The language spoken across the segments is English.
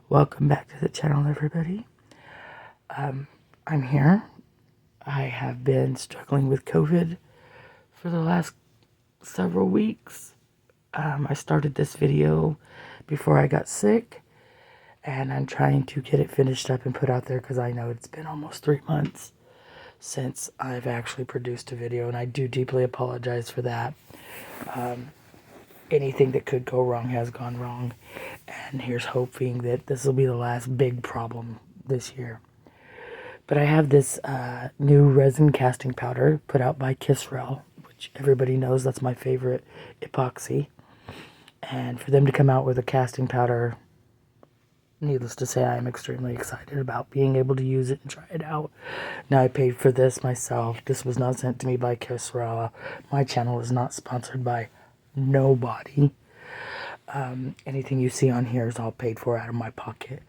Welcome back to the channel, everybody. I'm here. I have been struggling with COVID for the last several weeks. I started this video before I got sick, and I'm trying to get it finished up and put out there because I know it's been almost 3 months since I've actually produced a video, and I do deeply apologize for that. Anything that could go wrong has gone wrong, and here's hoping that this will be the last big problem this year. But I have this new resin casting powder put out by Kisrel, which everybody knows that's my favorite epoxy. And for them to come out with a casting powder, needless to say, I am extremely excited about being able to use it and try it out. Now, I paid for this myself. This was not sent to me by Kisrel. My channel is not sponsored by nobody. Anything you see on here is all paid for out of my pocket.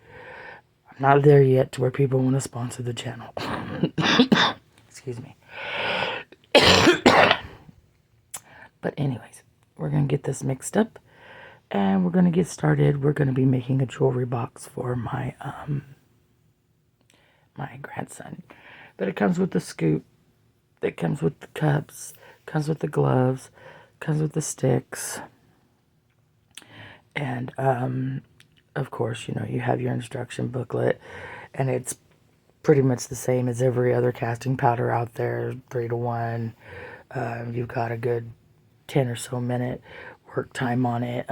I'm not there yet to where people want to sponsor the channel. Excuse me. But anyways, we're going to get this mixed up and we're going to get started. We're going to be making a jewelry box for my my grandson. But it comes with the scoop, it comes with the cups, comes with the gloves, comes with the sticks. And of course, you know, you have your instruction booklet, and it's pretty much the same as every other casting powder out there, 3-to-1. You've got a good 10 or so minute work time on it,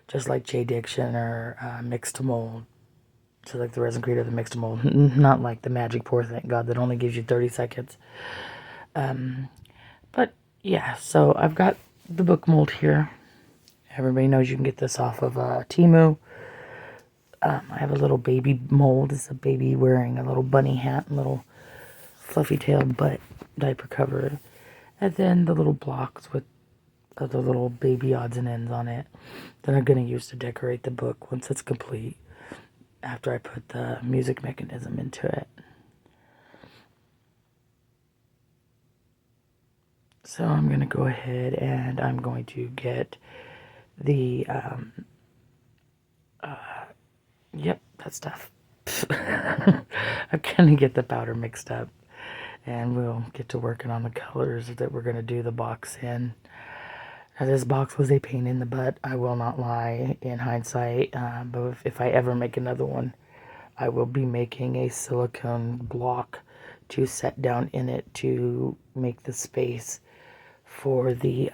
just like J Diction or Mix to Mold. So like the Resin Creator, the Mix to Mold, not like the Magic Pour, thank God, that only gives you 30 seconds. But yeah, so I've got the book mold here. Everybody knows you can get this off of Temu. I have a little baby mold. It's a baby wearing a little bunny hat and little fluffy tailed butt diaper cover. And then the little blocks with the little baby odds and ends on it that I'm going to use to decorate the book once it's complete, after I put the music mechanism into it. So I'm going to go ahead and I'm going to get the yep, that stuff. I'm gonna get the powder mixed up, and we'll get to working on the colors that we're gonna do the box in. Now, this box was a pain in the butt, I will not lie, in hindsight, but if I ever make another one, I will be making a silicone block to set down in it to make the space for the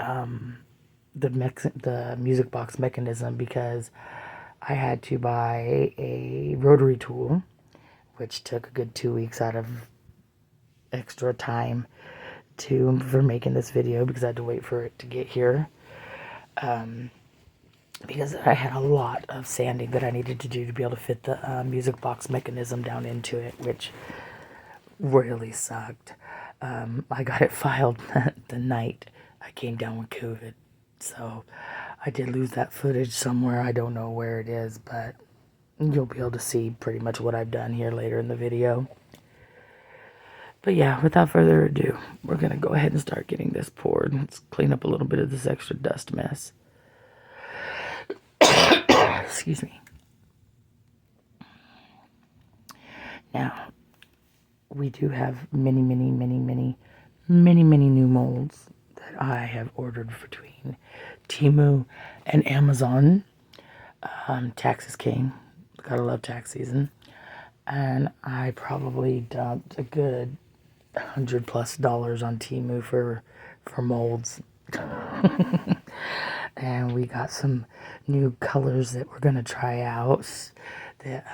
music box mechanism, because I had to buy a rotary tool, which took a good 2 weeks out of extra time for making this video, because I had to wait for it to get here, because I had a lot of sanding that I needed to do to be able to fit the music box mechanism down into it, which really sucked. I got it filed the night I came down with COVID. So I did lose that footage somewhere. I don't know where it is, but you'll be able to see pretty much what I've done here later in the video. But yeah, without further ado, we're going to go ahead and start getting this poured. Let's clean up a little bit of this extra dust mess. Excuse me. Now, we do have many new molds that I have ordered between Temu and Amazon. Tax is king. Gotta love tax season. And I probably dumped a good $100+ on Temu for molds. And we got some new colors that we're gonna try out that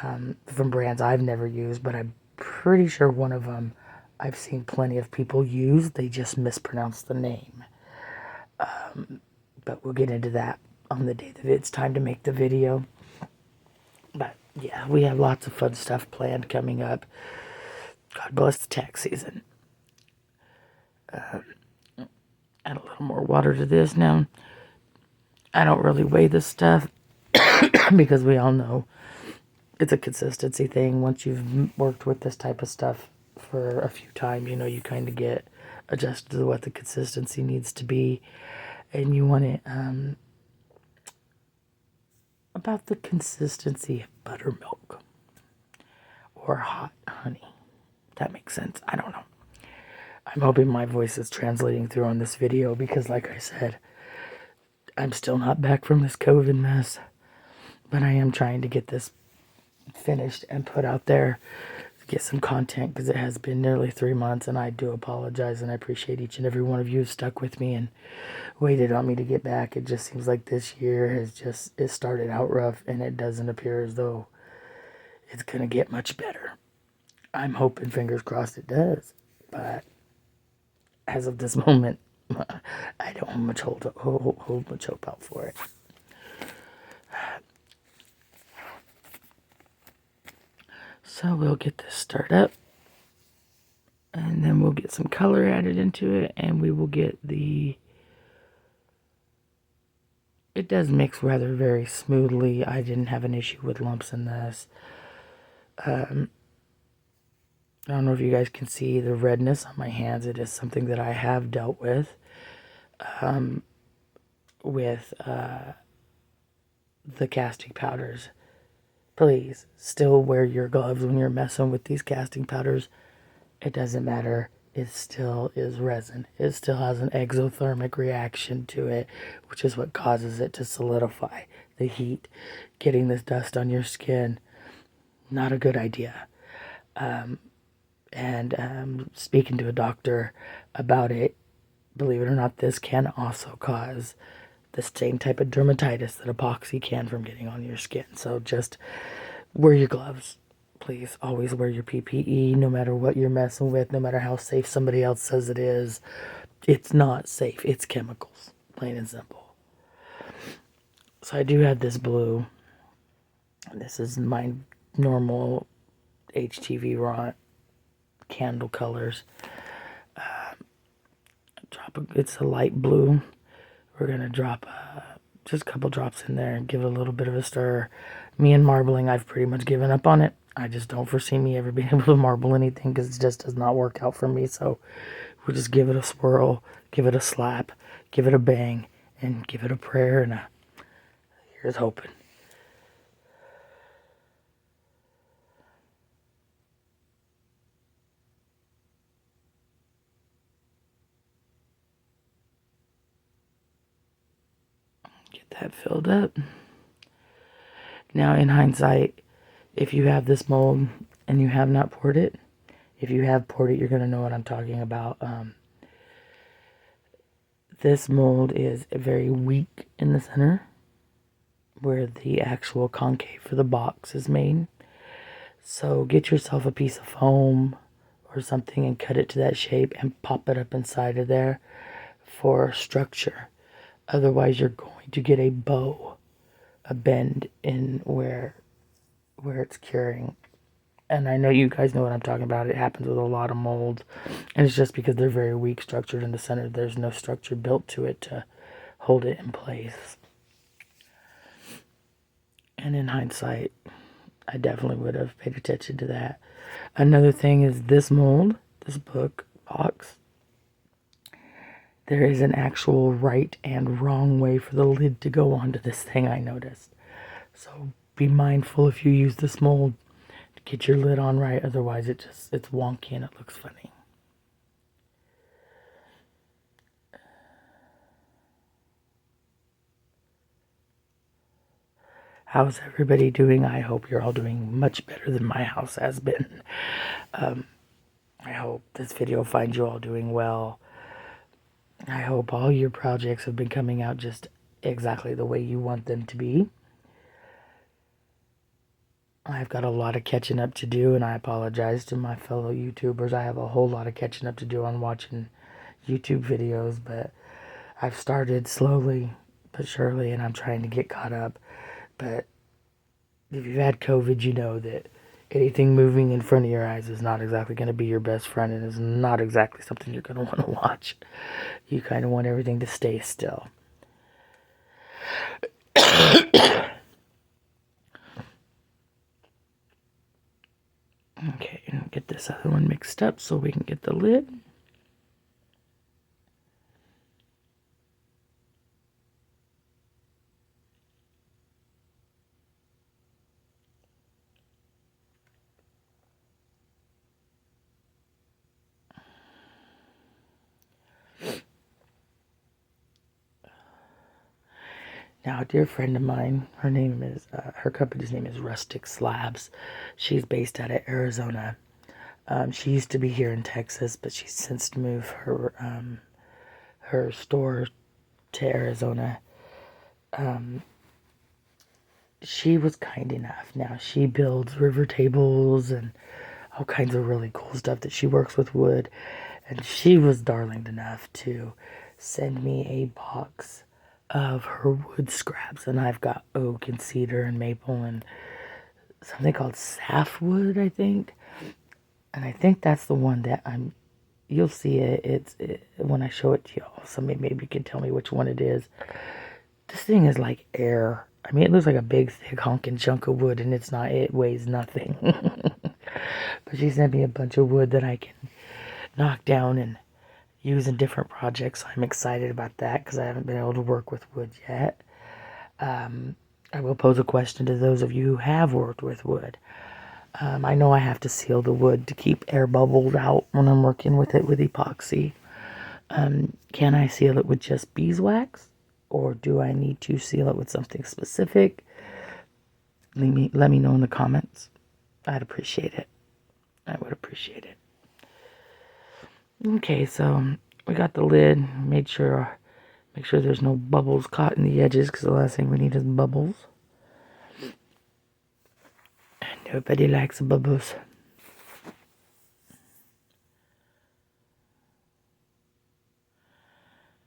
from brands I've never used, but I'm pretty sure one of them I've seen plenty of people use. They just mispronounce the name. But we'll get into that on the day that it's time to make the video. But yeah, we have lots of fun stuff planned coming up. God bless the tax season. Add a little more water to this now. I don't really weigh this stuff because we all know it's a consistency thing. Once you've worked with this type of stuff for a few times, you know, you kind of get adjusted to what the consistency needs to be, and you want it about the consistency of buttermilk or hot honey. That makes sense. I don't know. I'm hoping my voice is translating through on this video because, like I said, I'm still not back from this COVID mess. But I am trying to get this finished and put out there to get some content because it has been nearly 3 months, and I do apologize, and I appreciate each and every one of you who stuck with me and waited on me to get back. It just seems like this year it started out rough, and it doesn't appear as though it's going to get much better. I'm hoping, fingers crossed, it does, but as of this moment, I don't hold much hope out for it. So we'll get this stirred up, and then we'll get some color added into it, and we will get it does mix rather very smoothly. I didn't have an issue with lumps in this. I don't know if you guys can see the redness on my hands. It is something that I have dealt with the casting powders. Please still wear your gloves when you're messing with these casting powders. It doesn't matter. It still is resin. It still has an exothermic reaction to it, which is what causes it to solidify. The heat, getting this dust on your skin, not a good idea. Speaking to a doctor about it, believe it or not, this can also cause the same type of dermatitis that epoxy can from getting on your skin. So just wear your gloves. Please always wear your PPE no matter what you're messing with, no matter how safe somebody else says it is. It's not safe. It's chemicals, plain and simple. So I do have this blue. This is my normal HTV raw candle colors. It's a light blue. We're going to drop just a couple drops in there and give it a little bit of a stir. Me and marbling, I've pretty much given up on it. I just don't foresee me ever being able to marble anything because it just does not work out for me. So we'll just give it a swirl, give it a slap, give it a bang, and give it a prayer and a here's hoping. Get that filled up. Now, in hindsight, if you have this mold and you have not poured it, if you have poured it, you're going to know what I'm talking about. This mold is very weak in the center where the actual concave for the box is made. So get yourself a piece of foam or something and cut it to that shape and pop it up inside of there for structure. Otherwise, you're going to get a bow, a bend in where it's curing. And I know you guys know what I'm talking about. It happens with a lot of molds. And it's just because they're very weak structured in the center. There's no structure built to it to hold it in place. And in hindsight, I definitely would have paid attention to that. Another thing is this mold, this box. There is an actual right and wrong way for the lid to go onto this thing, I noticed. So be mindful if you use this mold to get your lid on right. Otherwise, it's wonky and it looks funny. How's everybody doing? I hope you're all doing much better than my house has been. I hope this video finds you all doing well. I hope all your projects have been coming out just exactly the way you want them to be. I've got a lot of catching up to do, and I apologize to my fellow YouTubers. I have a whole lot of catching up to do on watching YouTube videos, but I've started slowly but surely, and I'm trying to get caught up. But if you've had COVID, you know that anything moving in front of your eyes is not exactly going to be your best friend, and is not exactly something you're going to want to watch. You kind of want everything to stay still. Okay, and get this other one mixed up so we can get the lid. Now, a dear friend of mine, her company's name is Rustic Slabs. She's based out of Arizona. She used to be here in Texas, but she's since moved her store to Arizona. She was kind enough. Now, she builds river tables and all kinds of really cool stuff that she works with wood. And she was darling enough to send me a box of her wood scraps. And I've got oak and cedar and maple and something called sapwood, I think. And I think that's the one that you'll see it when I show it to y'all. So maybe you can tell me which one it is. This thing is like air. I mean, it looks like a big, thick, honking chunk of wood, and it's not. It weighs nothing. But she sent me a bunch of wood that I can knock down and use in different projects. I'm excited about that because I haven't been able to work with wood yet. I will pose a question to those of you who have worked with wood. I know I have to seal the wood to keep air bubbles out when I'm working with it with epoxy. Can I seal it with just beeswax? Or do I need to seal it with something specific? Let me know in the comments. I'd appreciate it. I would appreciate it. Okay, so we got the lid. Make sure there's no bubbles caught in the edges, because the last thing we need is bubbles. Nobody likes bubbles.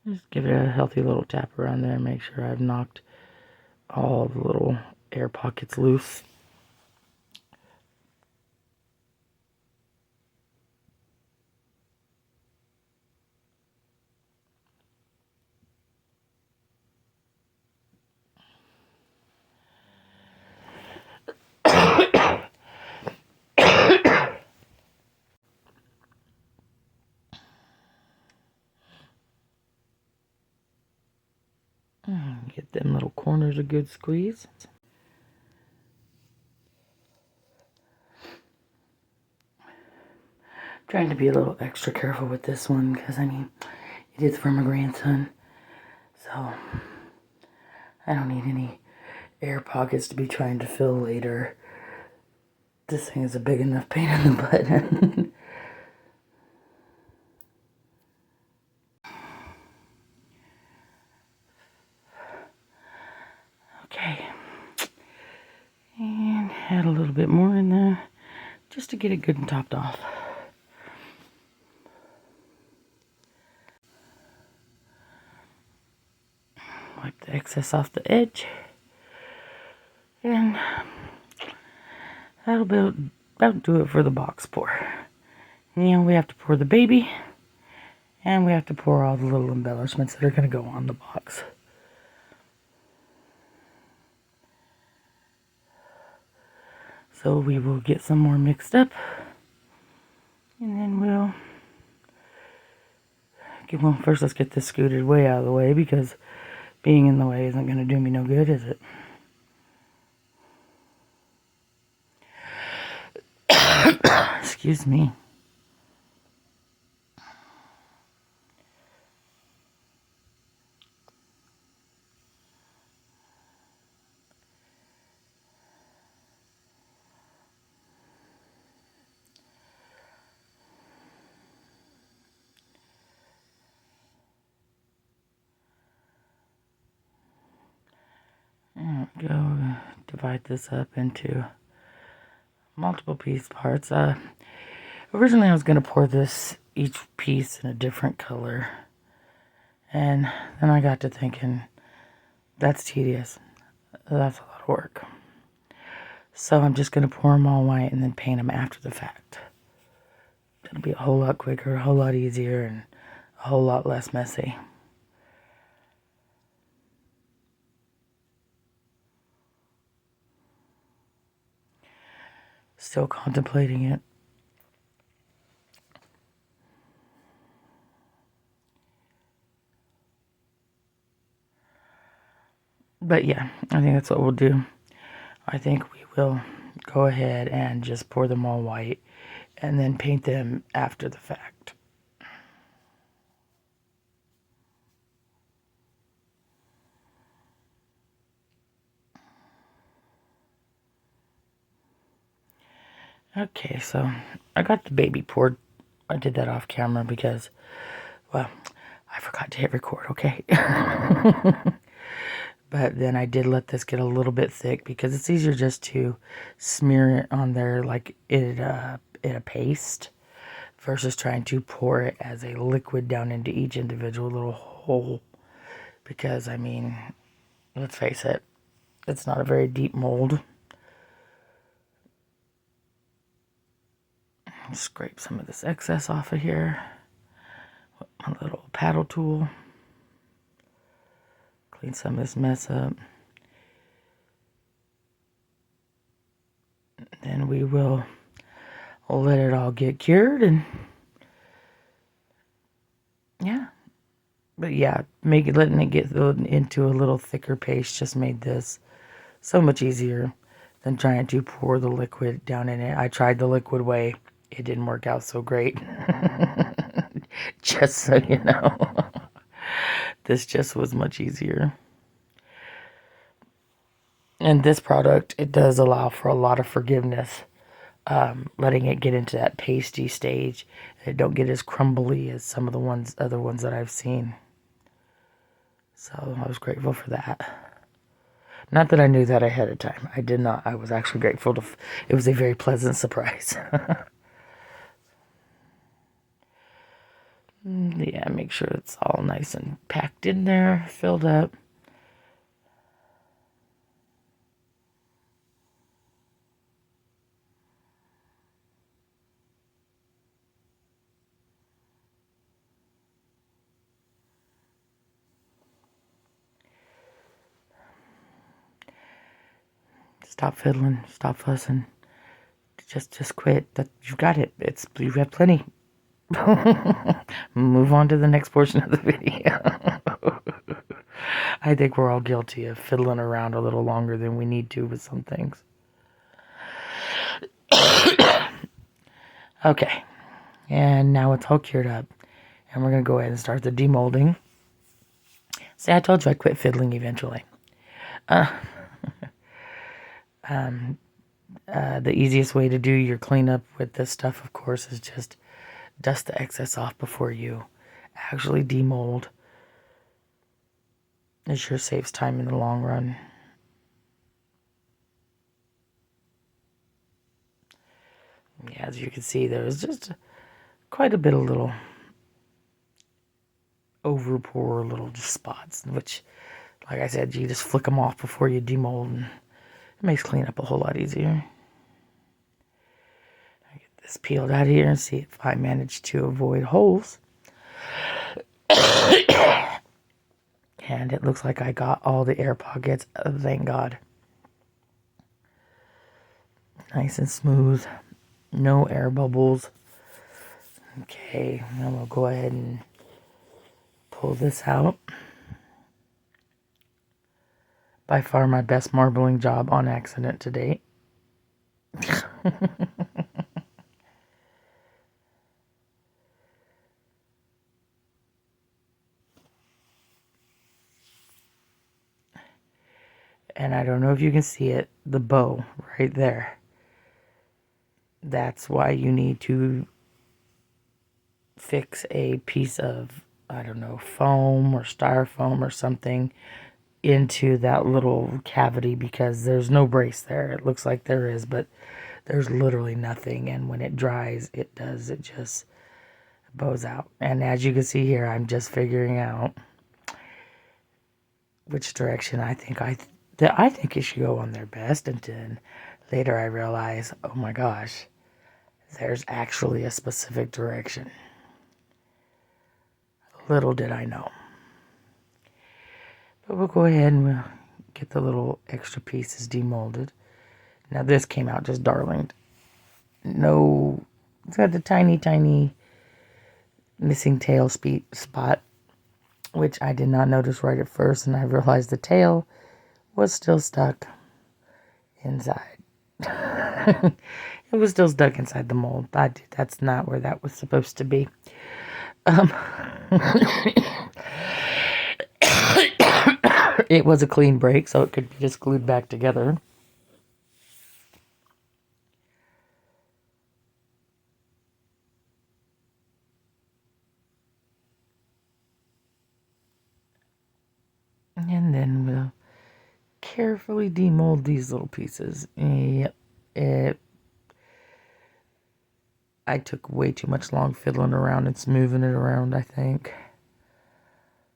Just give it a healthy little tap around there. Make sure I've knocked all the little air pockets loose. Get them little corners a good squeeze. Trying to be a little extra careful with this one because, I mean, it is for my grandson. So, I don't need any air pockets to be trying to fill later. This thing is a big enough pain in the butt. Okay. And add a little bit more in there just to get it good and topped off. Wipe the excess off the edge. And that'll about do it for the box pour. Now we have to pour the baby, and we have to pour all the little embellishments that are going to go on the box. So we will get some more mixed up, and then we'll first let's get this scooted way out of the way, because being in the way isn't going to do me no good, is it? Excuse me. There we go. Divide this up into multiple piece parts. Originally I was going to pour each piece in a different color, and then I got to thinking, that's tedious. That's a lot of work. So I'm just going to pour them all white and then paint them after the fact. It'll be a whole lot quicker, a whole lot easier, and a whole lot less messy. Still contemplating it. But yeah, I think that's what we'll do. I think we will go ahead and just pour them all white and then paint them after the fact. Okay, so I got the baby poured. I did that off camera because, well, I forgot to hit record, okay? But then I did let this get a little bit thick because it's easier just to smear it on there like in a paste versus trying to pour it as a liquid down into each individual little hole. Because, I mean, let's face it, it's not a very deep mold. Scrape some of this excess off of here with my little paddle tool. Clean some of this mess up. Then we will let it all get cured, and yeah. But yeah, letting it get into a little thicker paste just made this so much easier than trying to pour the liquid down in it. I tried the liquid way. It didn't work out so great. Just so you know. This just was much easier. And this product, it does allow for a lot of forgiveness. Letting it get into that pasty stage. It don't get as crumbly as some of the other ones that I've seen. So I was grateful for that. Not that I knew that ahead of time. I did not. I was actually grateful it was a very pleasant surprise. Yeah, make sure it's all nice and packed in there, filled up. Stop fiddling, stop fussing. Just quit. That you got it. You have plenty. Move on to the next portion of the video. I think we're all guilty of fiddling around a little longer than we need to with some things. Okay, and now it's all cured up, and we're gonna go ahead and start the demolding. See, I told you I'd quit fiddling eventually. The easiest way to do your cleanup with this stuff, of course, is just dust the excess off before you actually demold. It sure saves time in the long run. Yeah, as you can see, there's just quite a bit of little over pour little spots, which, like I said, you just flick them off before you demold, and it makes cleanup a whole lot easier. I get this peeled out of here and see if I manage to avoid holes. And it looks like I got all the air pockets, thank God. Nice and smooth, no air bubbles. Okay, now we'll go ahead and pull this out. By far my best marbling job on accident to date. And I don't know if you can see it, the bow right there. That's why you need to fix a piece of, I don't know, foam or styrofoam or something into that little cavity, because there's no brace there. It looks like there is, but there's literally nothing. And when it dries, it just bows out. And as you can see here, I'm just figuring out which direction I think it should go on there best. And then later I realize, oh my gosh, there's actually a specific direction. Little did I know. But we'll go ahead and we'll get the little extra pieces demolded. Now this came out just darling. No, it's got the tiny missing tail spot, which I did not notice right at first, and I realized the tail was still stuck inside. It was still stuck inside the mold. That's not where that was supposed to be. It was a clean break, so it could be just glued back together. carefully demold these little pieces. Yep. I took way too much long fiddling around and smoothing it around, I think.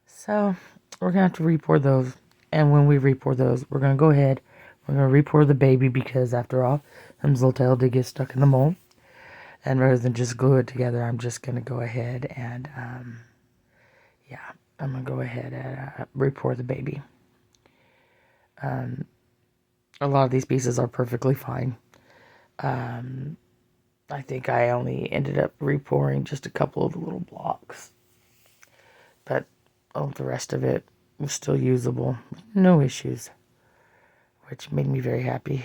So, we're going to have to re-pour those. And when we re-pour those, we're going to go ahead. We're going to re-pour the baby because, after all, them little tail did get stuck in the mold. And rather than just glue it together, I'm just going to go ahead and, yeah, I'm going to go ahead and re-pour the baby. A lot of these pieces are perfectly fine. I think I only ended up re-pouring just a couple of the little blocks. But the rest of it was still usable. No issues. Which made me very happy.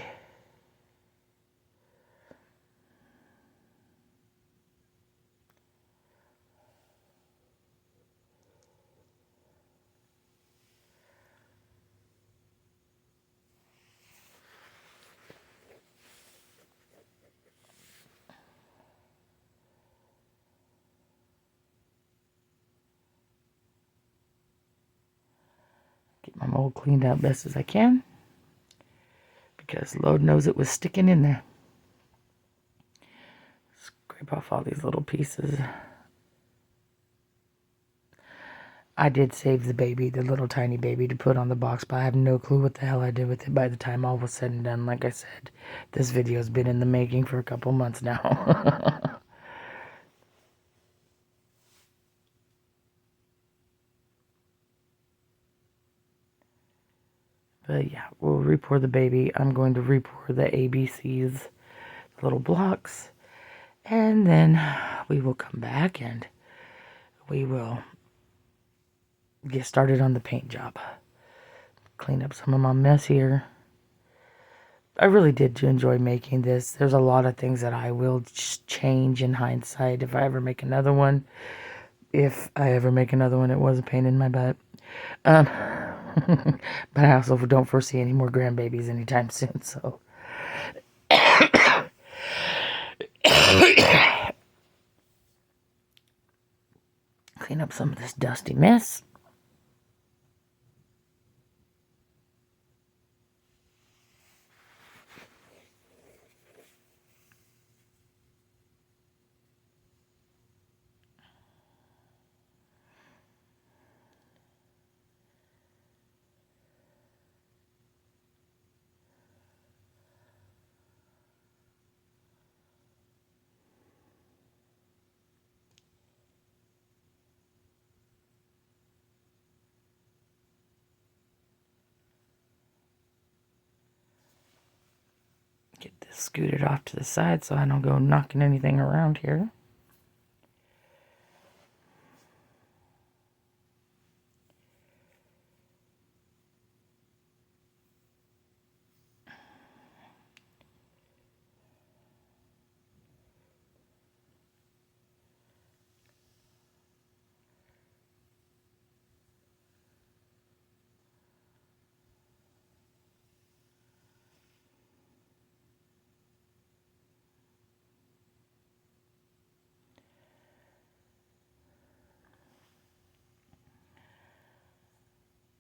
Get my mold cleaned out best as I can. Because Lord knows it was sticking in there. Scrape off all these little pieces. I did save the baby, the little tiny baby, to put on the box, but I have no clue what the hell I did with it by the time all was said and done. Like I said, this video's been in the making for a couple months now. But yeah, we'll re-pour the baby. I'm going to re-pour the ABCs, the little blocks. And then we will come back and we will get started on the paint job. Clean up some of my mess here. I really did enjoy making this. There's a lot of things that I will change in hindsight if I ever make another one. If I ever make another one, it was a pain in my butt. But I also don't foresee any more grandbabies anytime soon, so. Clean up some of this dusty mess. Get this scooted off to the side so I don't go knocking anything around here.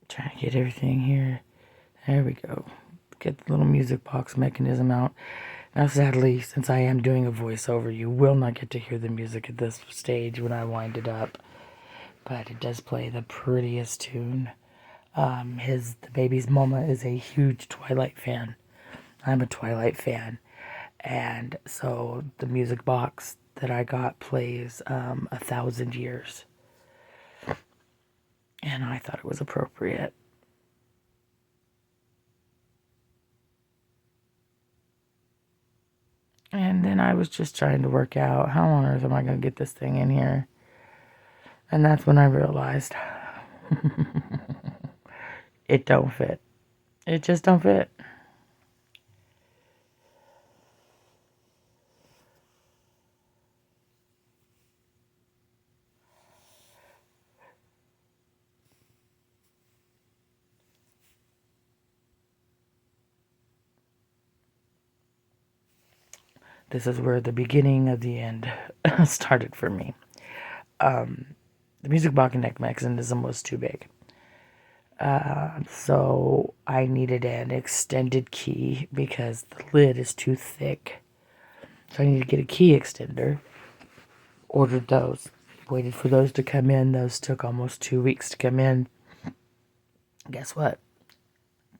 Trying to get everything here. There we go. Get the little music box mechanism out. Now, sadly, since I am doing a voiceover, you will not get to hear the music at this stage when I wind it up. But it does play the prettiest tune. The baby's mama is a huge Twilight fan. I'm a Twilight fan. And so the music box that I got plays 1,000 Years. And I thought it was appropriate. And then I was just trying to work out how on earth am I going to get this thing in here. And that's when I realized it don't fit. It just don't fit. This is where the beginning of the end started for me. The music box neck mechanism was too big. So I needed an extended key because the lid is too thick. So I need to get a key extender. Ordered those. Waited for those to come in. Those took almost 2 weeks to come in. Guess what?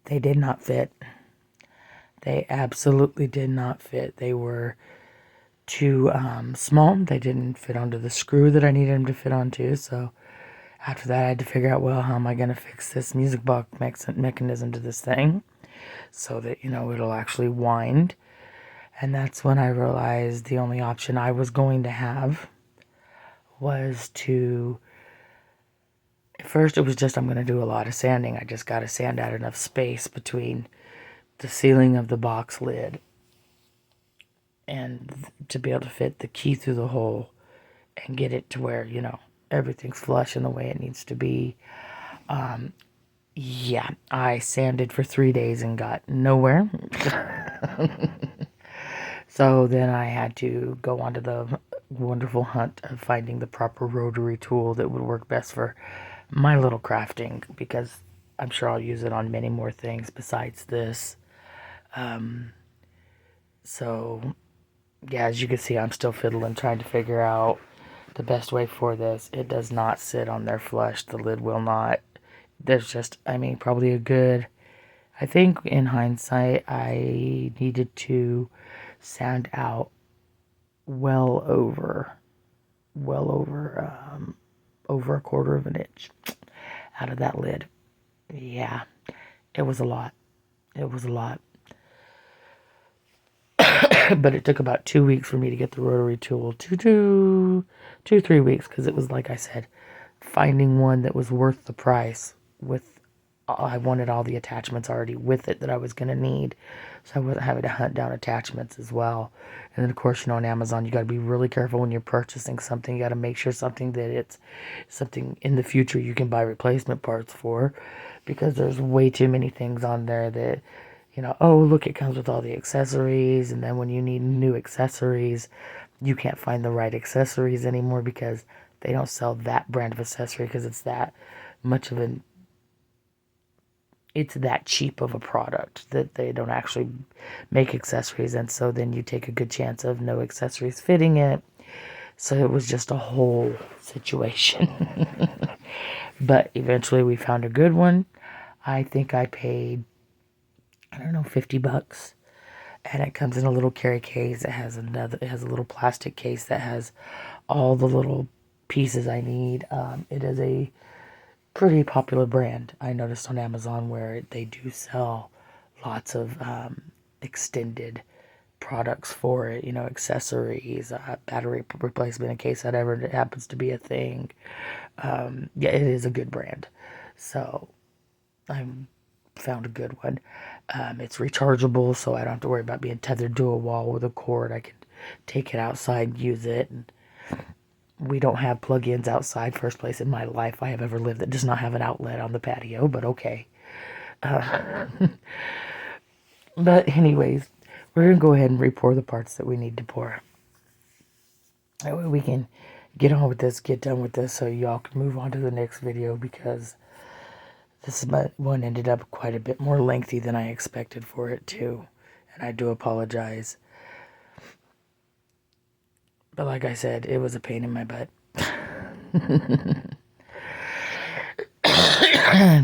They did not fit. They absolutely did not fit. They were too small. They didn't fit onto the screw that I needed them to fit onto. So after that, I had to figure out, well, how am I going to fix this music box mechanism to this thing so that, it'll actually wind. And that's when I realized the only option I was going to have was to, at first it was just, I'm going to do a lot of sanding. I just got to sand out enough space between the ceiling of the box lid and to be able to fit the key through the hole and get it to where, everything's flush in the way it needs to be. Yeah, I sanded for 3 days and got nowhere. So then I had to go on to the wonderful hunt of finding the proper rotary tool that would work best for my little crafting, because I'm sure I'll use it on many more things besides this. So, yeah, as you can see, I'm still fiddling, trying to figure out the best way for this. It does not sit on there flush. The lid will not. There's just, probably a good, I think in hindsight, I needed to sand out well over, over a quarter of an inch out of that lid. Yeah, it was a lot. It was a lot. But it took about 2 weeks for me to get the rotary tool. 3 weeks, because it was, like I said, finding one that was worth the price with, I wanted all the attachments already with it that I was going to need. So I wasn't having to hunt down attachments as well. And then, of course, on Amazon, you got to be really careful when you're purchasing something. You got to make sure something that it's something in the future you can buy replacement parts for, because there's way too many things on there that, oh, look, it comes with all the accessories. And then when you need new accessories, you can't find the right accessories anymore because they don't sell that brand of accessory, because it's that much of an, it's that cheap of a product that they don't actually make accessories. And so then you take a good chance of no accessories fitting it. So it was just a whole situation. But eventually we found a good one. I think I paid, I don't know, $50. And it comes in a little carry case. It has a little plastic case that has all the little pieces I need. It is a pretty popular brand. I noticed on Amazon where they do sell lots of extended products for it, accessories, battery replacement in case that ever happens to be a thing. Yeah, it is a good brand. So I found a good one. It's rechargeable, so I don't have to worry about being tethered to a wall with a cord. I can take it outside and use it. And we don't have plug-ins outside. First place in my life I have ever lived that does not have an outlet on the patio, but okay. But anyways, we're going to go ahead and re-pour the parts that we need to pour. That way we can get on with this, get done with this, so y'all can move on to the next video, because this one ended up quite a bit more lengthy than I expected for it to. And I do apologize. But like I said, it was a pain in my butt.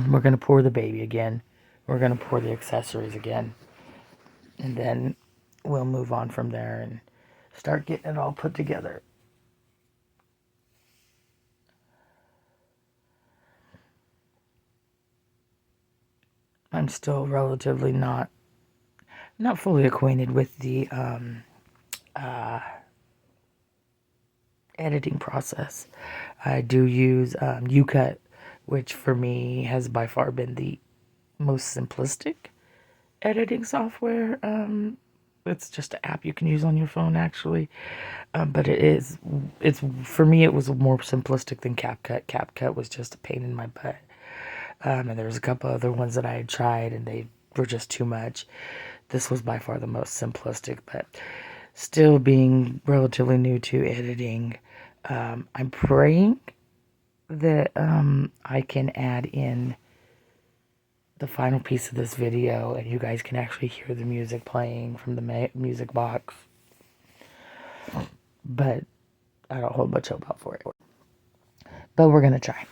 We're going to pour the baby again. We're going to pour the accessories again. And then we'll move on from there and start getting it all put together. I'm still relatively not fully acquainted with the editing process. I do use UCut, which for me has by far been the most simplistic editing software. It's just an app you can use on your phone, actually. But it's for me, it was more simplistic than CapCut. CapCut was just a pain in my butt. And there was a couple other ones that I had tried, and they were just too much. This was by far the most simplistic, but still being relatively new to editing, I'm praying that I can add in the final piece of this video, and you guys can actually hear the music playing from the music box. But I don't hold much hope out for it. But we're going to try.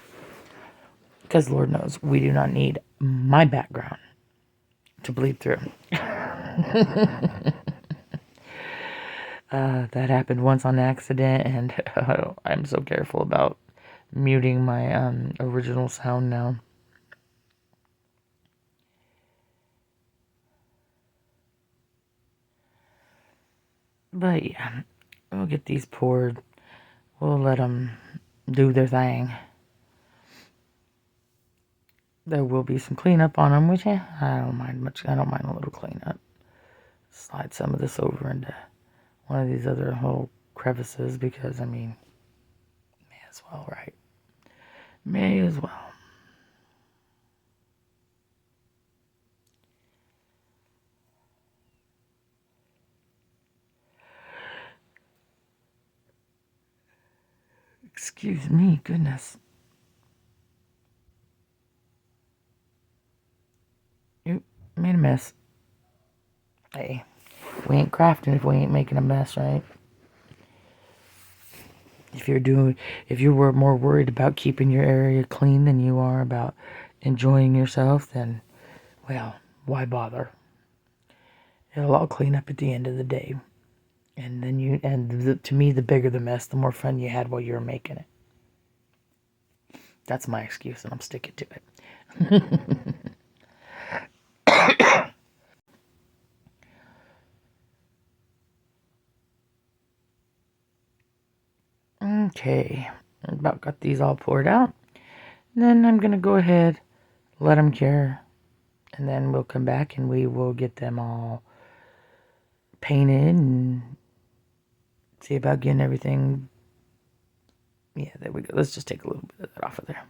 Because Lord knows, we do not need my background to bleed through. That happened once on accident, and I'm so careful about muting my original sound now. But yeah, we'll get these poured. We'll let them do their thing. There will be some cleanup on them, which I don't mind much. I don't mind a little cleanup. Slide some of this over into one of these other little crevices because, I mean, may as well, right? May as well. Excuse me, goodness. Oop, made a mess. Hey, we ain't crafting if we ain't making a mess, right? If you were more worried about keeping your area clean than you are about enjoying yourself, then, well, why bother? It'll all clean up at the end of the day. And then to me, the bigger the mess, the more fun you had while you were making it. That's my excuse, and I'm sticking to it. Okay, I about got these all poured out. And then I'm going to go ahead, let them cure, and then we'll come back and we will get them all painted and see about getting everything. Yeah, there we go. Let's just take a little bit of that off of there.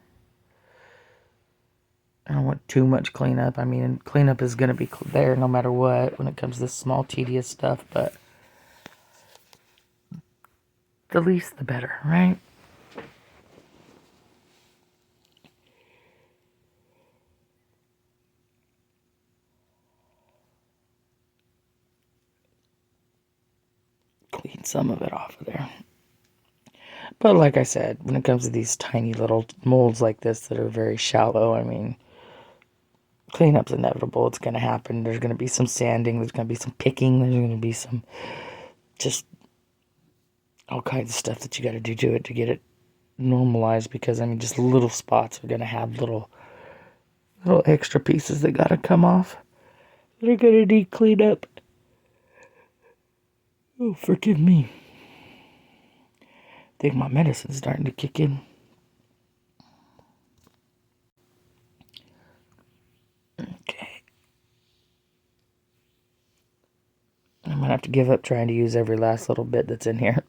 I don't want too much cleanup. I mean, cleanup is going to be there no matter what when it comes to this small, tedious stuff, but the least the better, right? Clean some of it off of there. But like I said, when it comes to these tiny little molds like this that are very shallow, I mean, cleanup's inevitable. It's going to happen. There's going to be some sanding. There's going to be some picking. There's going to be some just all kinds of stuff that you got to do to it to get it normalized, because, I mean, just little spots are going to have little extra pieces that got to come off. They're going to need cleanup. Oh, forgive me. I think my medicine's starting to kick in. Okay. I'm going to have to give up trying to use every last little bit that's in here.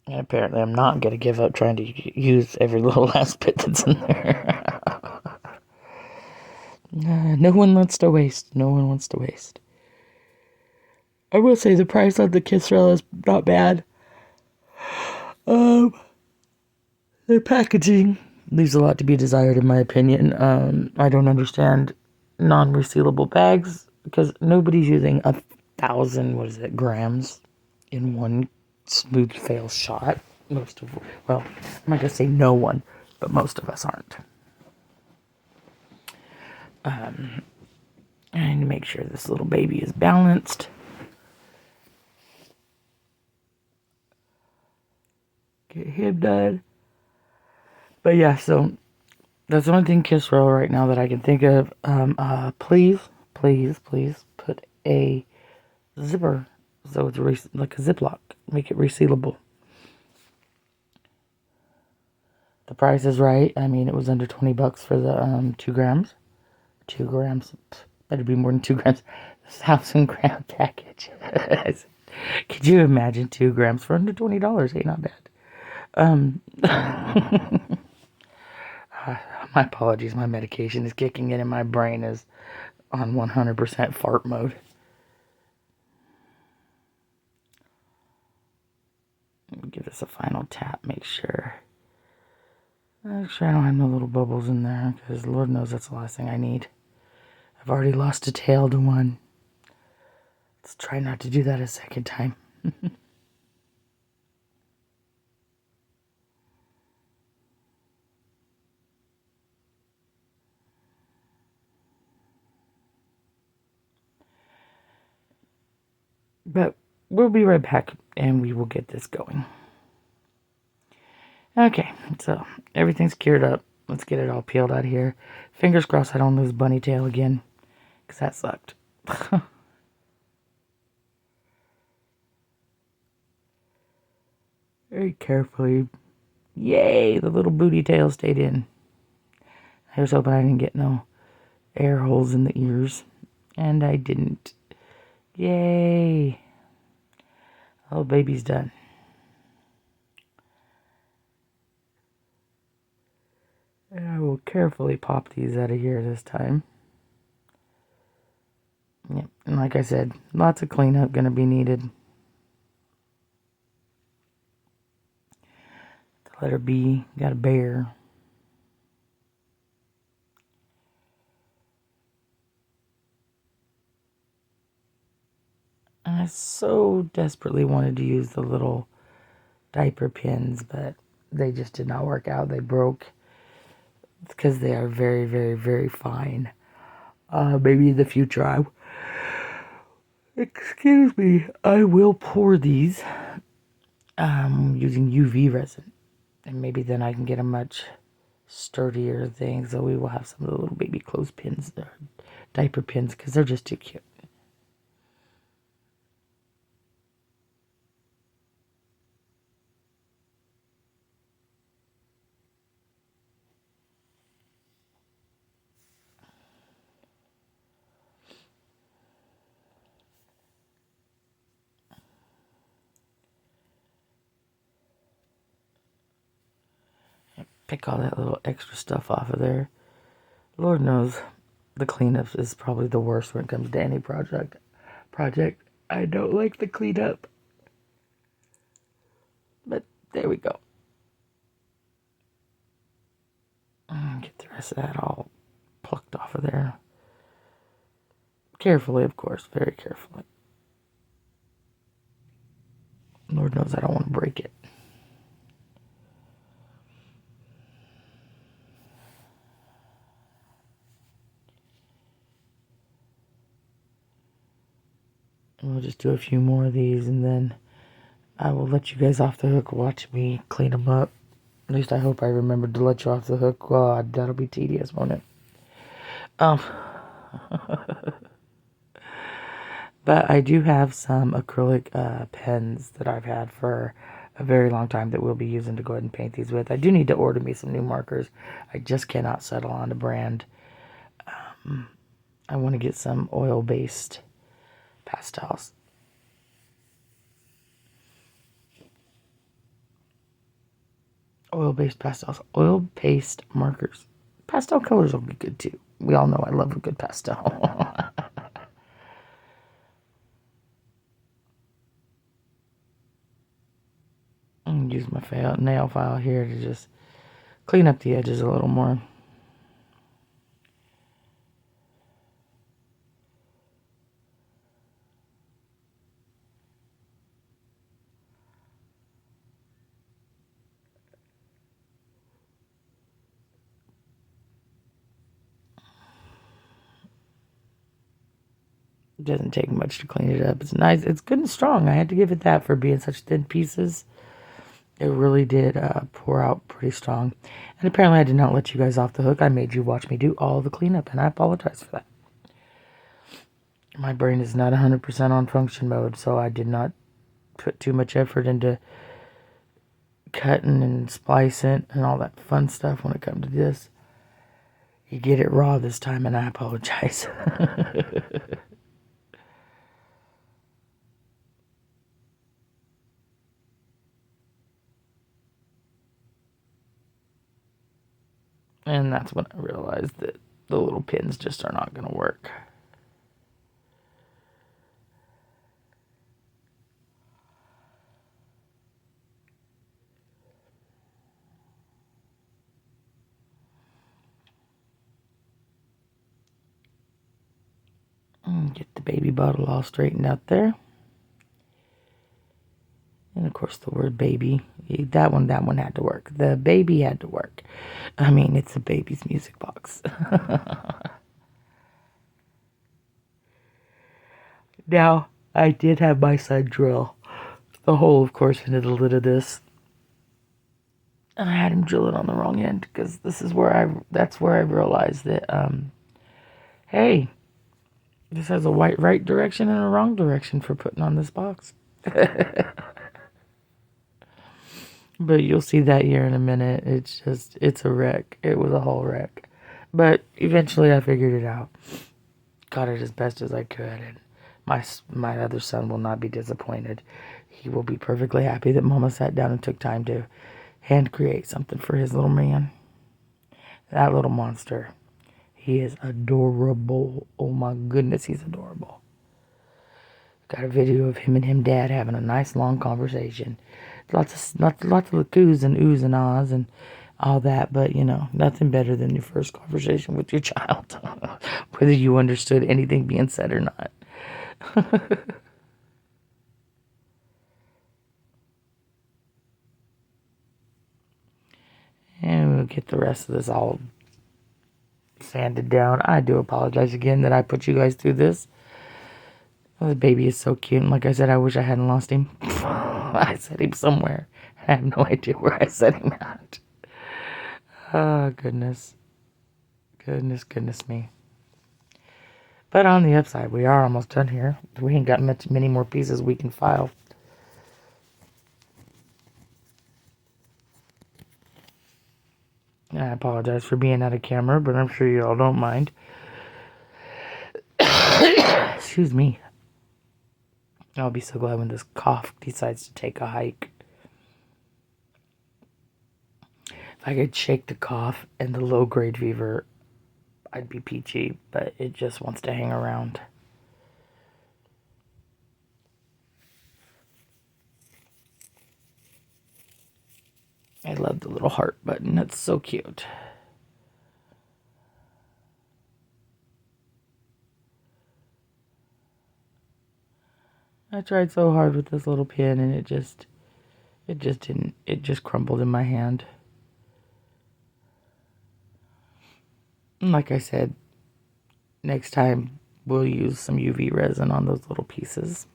And apparently I'm not going to give up trying to use every little last bit that's in there. No one wants to waste. No one wants to waste. I will say the price on the Kisrel is not bad. The packaging leaves a lot to be desired, in my opinion. I don't understand non-resealable bags because nobody's using 1,000, grams in one smooth fail shot. I'm not gonna say no one, but most of us aren't. I need to make sure this little baby is balanced. Get him done. But yeah, so that's the only thing Kisrel right now that I can think of. Please put a zipper so it's like a Ziploc. Make it resealable. The price is right. I mean, it was under $20 for the 2 grams. 2 grams. Better be more than 2 grams. This 1,000-gram package. Could you imagine 2 grams for under $20? Ain't not bad. My apologies. My medication is kicking in and my brain is on 100% fart mode. Give this a final tap, make sure I don't have no little bubbles in there, because Lord knows that's the last thing I need. I've already lost a tail to one. Let's try not to do that a second time. But we'll be right back, and we will get this going. Okay, so everything's cured up. Let's get it all peeled out of here. Fingers crossed I don't lose bunny tail again, because that sucked. Very carefully. Yay, the little booty tail stayed in. I was hoping I didn't get no air holes in the ears, and I didn't. Yay. Oh, baby's done. And I will carefully pop these out of here this time. Yep, and like I said, lots of cleanup gonna be needed. The letter B, got a bear. And I so desperately wanted to use the little diaper pins, but they just did not work out. They broke because they are very, very, very fine. Maybe in the future excuse me, I will pour these using UV resin, and maybe then I can get a much sturdier thing. So we will have some of the little baby clothespins, diaper pins, because they're just too cute. Pick all that little extra stuff off of there. Lord knows the cleanup is probably the worst when it comes to any project. I don't like the cleanup. But there we go. Get the rest of that all plucked off of there. Carefully, of course, very carefully. Lord knows I don't want to break it. And we'll just do a few more of these, and then I will let you guys off the hook. Watch me clean them up. At least I hope I remembered to let you off the hook. God, that'll be tedious, won't it? But I do have some acrylic pens that I've had for a very long time that we'll be using to go ahead and paint these with. I do need to order me some new markers. I just cannot settle on a brand. I want to get some oil-based pastels. Oil-based pastels. Oil-based markers. Pastel colors will be good too. We all know I love a good pastel. I'm use my nail file here to just clean up the edges a little more. It doesn't take much to clean it up. It's nice. It's good and strong. I had to give it that for being such thin pieces. It really did pour out pretty strong. And apparently I did not let you guys off the hook. I made you watch me do all the cleanup, and I apologize for that. My brain is not 100% on function mode, so I did not put too much effort into cutting and splicing and all that fun stuff when it comes to this. You get it raw this time, and I apologize. And that's when I realized that the little pins just are not going to work. the baby bottle all straightened out there. And of course the word baby, that one had to work. The baby had to work. I mean, it's a baby's music box. Now, I did have my son drill the hole, of course, into the lid of this. And I had him drill it on the wrong end, because that's where I realized that, hey, this has a right direction and a wrong direction for putting on this box. But you'll see that here in a minute. It's a wreck. It was a whole wreck. But eventually I figured it out. Got it as best as I could. And my other son will not be disappointed. He will be perfectly happy that Mama sat down and took time to hand create something for his little man. That little monster. He is adorable. Oh my goodness, he's adorable. Got a video of him and him dad having a nice long conversation. Lots of coos and oohs and ahs and all that, but you know, nothing better than your first conversation with your child. Whether you understood anything being said or not. And we'll get the rest of this all sanded down. I do apologize again that I put you guys through this. The baby is so cute. And like I said, I wish I hadn't lost him. I set him somewhere. I have no idea where I set him at. Oh, goodness. Goodness me. But on the upside, we are almost done here. We ain't got many more pieces we can file. I apologize for being out of camera, but I'm sure you all don't mind. Excuse me. I'll be so glad when this cough decides to take a hike. If I could shake the cough and the low-grade fever, I'd be peachy, but it just wants to hang around. I love the little heart button. It's so cute. I tried so hard with this little pin and it just crumbled in my hand. And like I said, next time we'll use some UV resin on those little pieces.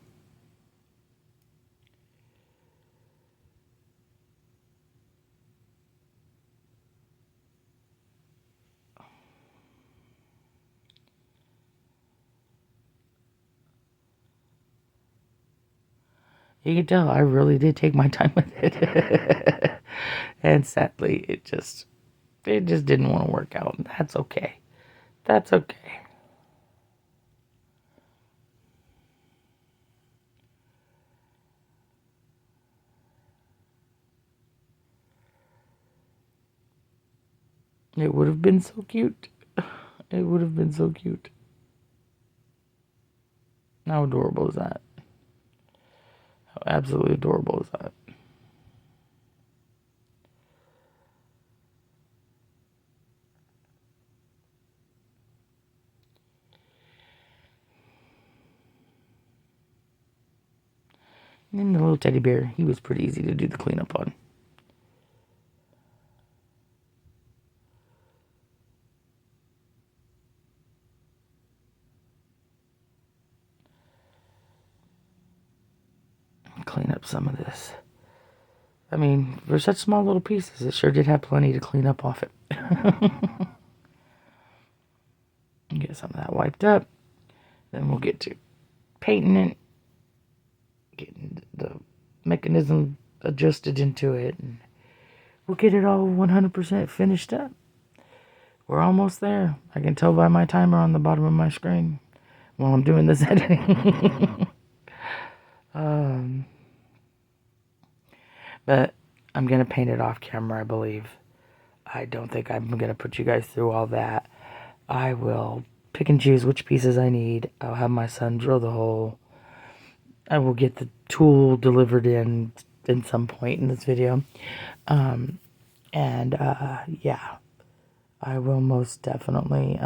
You can tell I really did take my time with it. And sadly, it just didn't want to work out. That's okay. That's okay. It would have been so cute. It would have been so cute. How adorable is that? How absolutely adorable is that? And then the little teddy bear, he was pretty easy to do the cleanup on. Clean up some of this. I mean, for such small little pieces, it sure did have plenty to clean up off it. Get some of that wiped up. Then we'll get to painting it, getting the mechanism adjusted into it, and we'll get it all 100% finished up. We're almost there. I can tell by my timer on the bottom of my screen while I'm doing this editing. But I'm going to paint it off camera, I believe. I don't think I'm going to put you guys through all that. I will pick and choose which pieces I need. I'll have my son drill the hole. I will get the tool delivered in some point in this video. Yeah, I will most definitely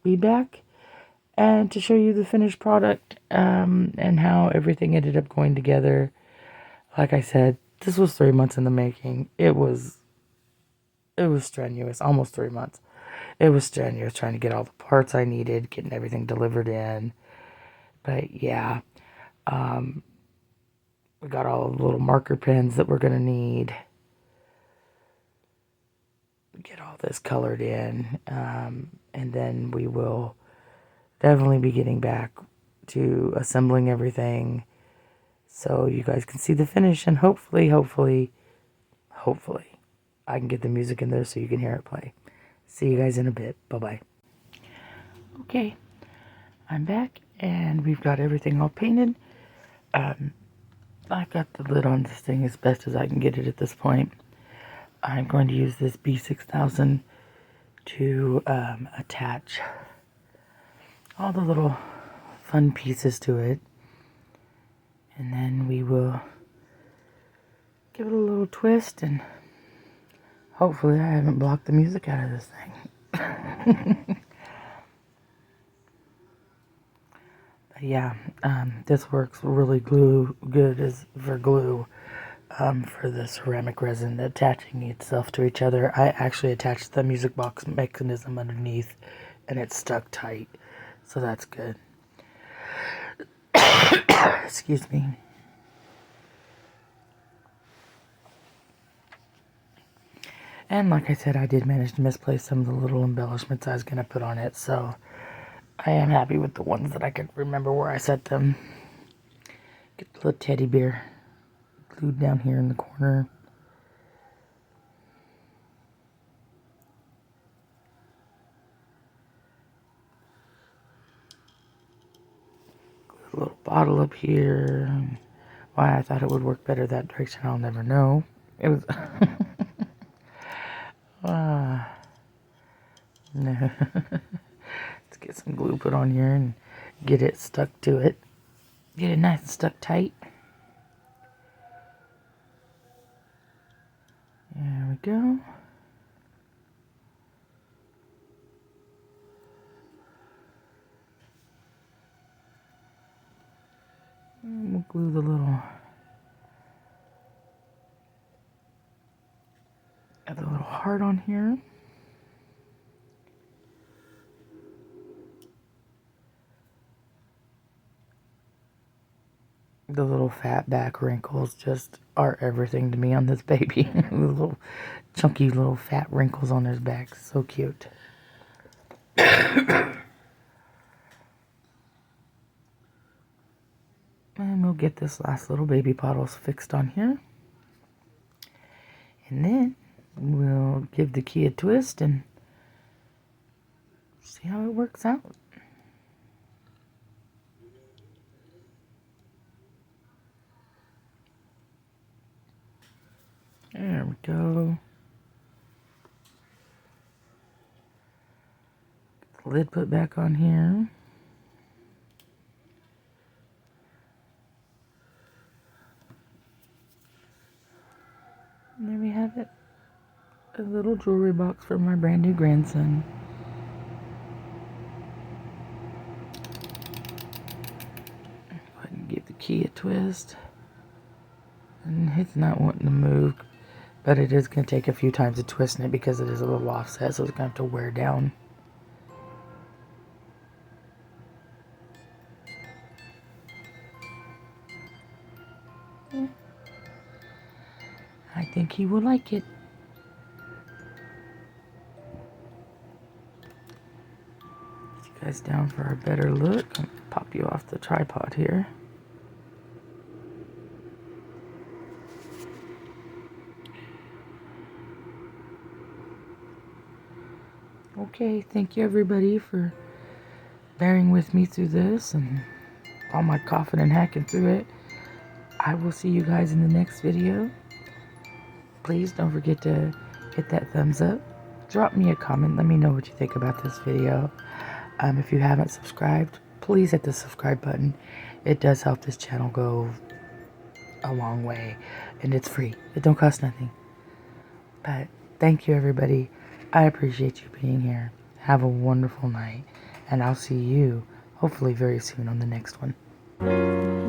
be back and to show you the finished product and how everything ended up going together. Like I said, this was 3 months in the making. It was strenuous, almost 3 months. It was strenuous trying to get all the parts I needed, getting everything delivered in. But yeah, we got all the little marker pens that we're going to need. Get all this colored in. And then we will definitely be getting back to assembling everything so you guys can see the finish. And hopefully, I can get the music in there so you can hear it play. See you guys in a bit. Bye-bye. Okay, I'm back and we've got everything all painted. I've got the lid on this thing as best as I can get it at this point. I'm going to use this B6000 to attach all the little fun pieces to it. And then we will give it a little twist, and hopefully I haven't blocked the music out of this thing. But yeah, this works really good as for glue. For the ceramic resin attaching itself to each other. I actually attached the music box mechanism underneath and it's stuck tight, so that's good. Excuse me. And like I said, I did manage to misplace some of the little embellishments I was going to put on it, so I am happy with the ones that I could remember where I set them. Get the little teddy bear glued down here in the corner. A little bottle up here. Why I thought it would work better that direction, I'll never know. It was... No. Let's get some glue put on here and get it stuck to it. Get it nice and stuck tight. There we go. And we'll glue the little heart on here. The little fat back wrinkles just are everything to me on this baby. The little chunky little fat wrinkles on his back. So cute. And we'll get this last little baby bottles fixed on here. And then we'll give the key a twist and see how it works out. There we go. Get the lid put back on here. And there we have it. A little jewelry box for my brand new grandson. Go ahead and give the key a twist. And it's not wanting to move, but it is going to take a few times of twisting it because it is a little offset, so it's going to have to wear down. Yeah. I think he will like it. Get you guys down for a better look. I'm going to pop you off the tripod here. Okay, thank you everybody for bearing with me through this and all my coughing and hacking through it. I will see you guys in the next video. Please don't forget to hit that thumbs up. Drop me a comment. Let me know what you think about this video. If you haven't subscribed, please hit the subscribe button. It does help this channel go a long way. And it's free. It don't cost nothing. But thank you everybody. I appreciate you being here. Have a wonderful night. And I'll see you hopefully very soon on the next one.